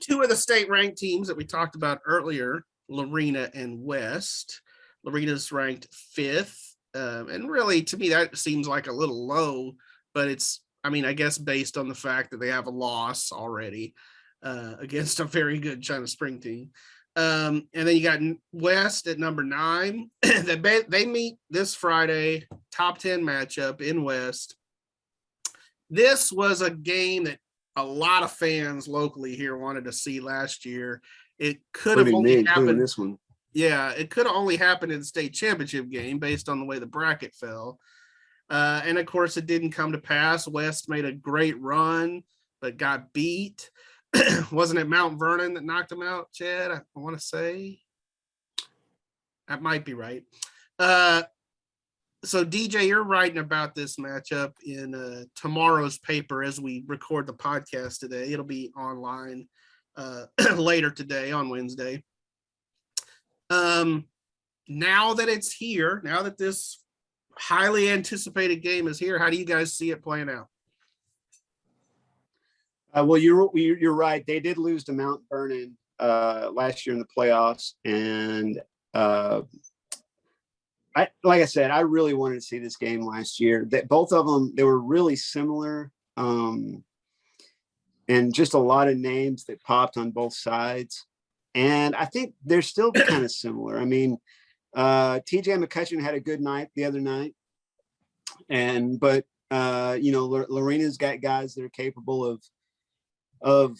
two of the state-ranked teams that we talked about earlier, Lorena and West. Lorena's ranked 5th. And really, to me, that seems like a little low, but it's, I mean, I guess based on the fact that they have a loss already against a very good China Spring team. And then you got West at number 9. They meet this Friday, top 10 matchup in West. This was a game that a lot of fans locally here wanted to see last year. It could have only happened this one. Yeah, it could have only happened in the state championship game based on the way the bracket fell. And of course, it didn't come to pass. West made a great run, but got beat. Wasn't it Mount Vernon that knocked them out, Chad? I want to say. That might be right. So, DJ, you're writing about this matchup in tomorrow's paper as we record the podcast today. It'll be online later today on Wednesday. Now that it's here, now that this highly anticipated game is here, how do you guys see it playing out? Well, you're right. They did lose to Mount Vernon last year in the playoffs, and like I said, I really wanted to see this game last year. That both of them, they were really similar, and just a lot of names that popped on both sides. And I think they're still kind of similar. I mean, TJ McCutcheon had a good night the other night, but Lorena's got guys that are capable of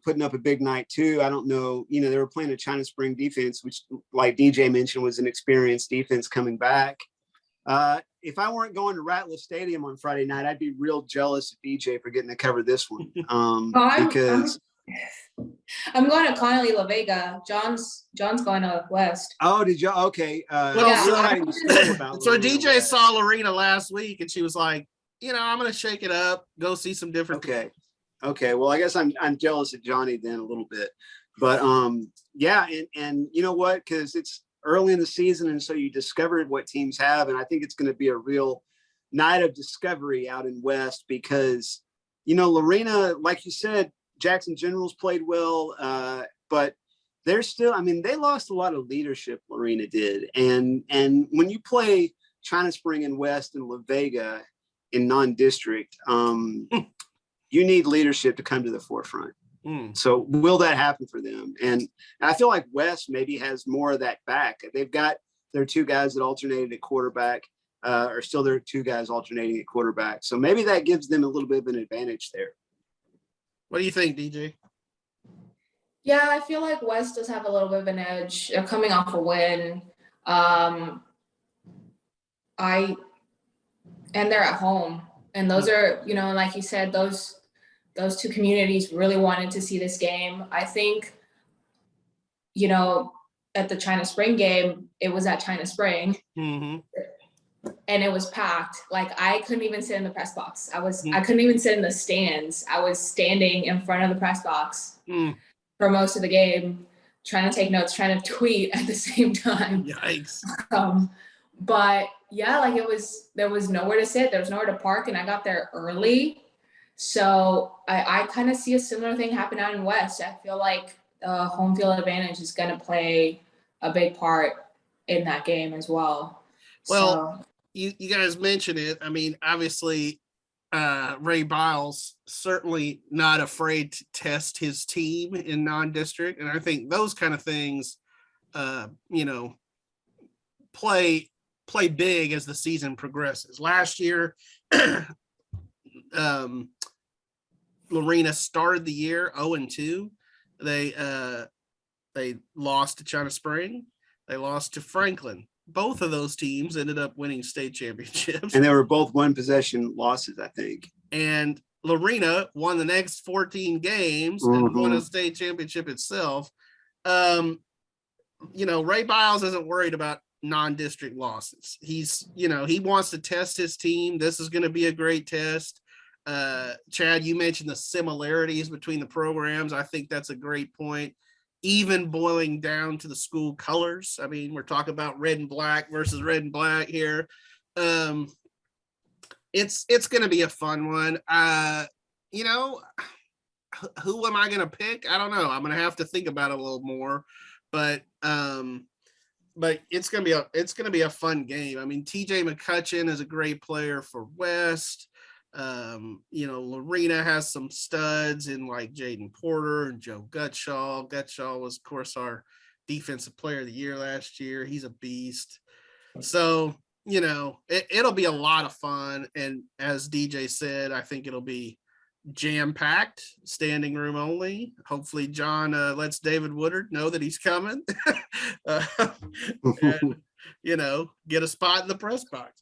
putting up a big night too. I don't know, they were playing a China Spring defense, which, like DJ mentioned, was an experienced defense coming back. If I weren't going to Ratliff Stadium on Friday night, I'd be real jealous of DJ for getting to cover this one. Because I'm going to Conine La Vega. John's going to West. Oh, did you? Okay. So DJ saw Lorena last week, and she was like, I'm going to shake it up, go see some different. Okay. Well, I guess I'm jealous of Johnny then a little bit, but yeah, and you know what? Because it's early in the season, and so you discovered what teams have, and I think it's going to be a real night of discovery out in West because Lorena, like you said, Jackson Generals played well, but they're still, they lost a lot of leadership, Lorena did. And when you play China Spring and West and La Vega in non-district, you need leadership to come to the forefront. So will that happen for them? And I feel like West maybe has more of that back. They've got their 2 guys that alternated at quarterback, or still their 2 guys alternating at quarterback. So maybe that gives them a little bit of an advantage there. What do you think, DJ? Yeah, I feel like West does have a little bit of an edge. They're coming off a win. And they're at home. And those are, like you said, those 2 communities really wanted to see this game. I think, at the China Spring game, it was at China Spring. Mm-hmm. And it was packed. Like I couldn't even sit in the press box. I couldn't even sit in the stands. I was standing in front of the press box for most of the game, trying to take notes, trying to tweet at the same time. Yikes. But yeah, like there was nowhere to sit. There was nowhere to park, and I got there early. So I kind of see a similar thing happen out in West. I feel like home field advantage is going to play a big part in that game as well. Well, you guys mentioned it. Obviously, Ray Biles certainly not afraid to test his team in non-district, and I think those kind of things, play big as the season progresses. Last year, Lorena started the year 0-2. They lost to China Spring. They lost to Franklin. Both of those teams ended up winning state championships. And they were both 1-possession losses, I think. And Lorena won the next 14 games and won a state championship itself. Ray Biles isn't worried about non-district losses. He wants to test his team. This is going to be a great test. Chad, you mentioned the similarities between the programs. I think that's a great point. Even boiling down to the school colors. We're talking about red and black versus red and black here. It's going to be a fun one. who am I going to pick? I don't know. I'm going to have to think about it a little more, but it's going to be a fun game. I mean, TJ McCutcheon is a great player for West. Lorena has some studs in like Jaden Porter and Joe Gutshaw. Gutshaw was, of course, our defensive player of the year last year. He's a beast. So, it'll be a lot of fun. And as DJ said, I think it'll be jam-packed, standing room only. Hopefully John lets David Woodard know that he's coming. And, get a spot in the press box.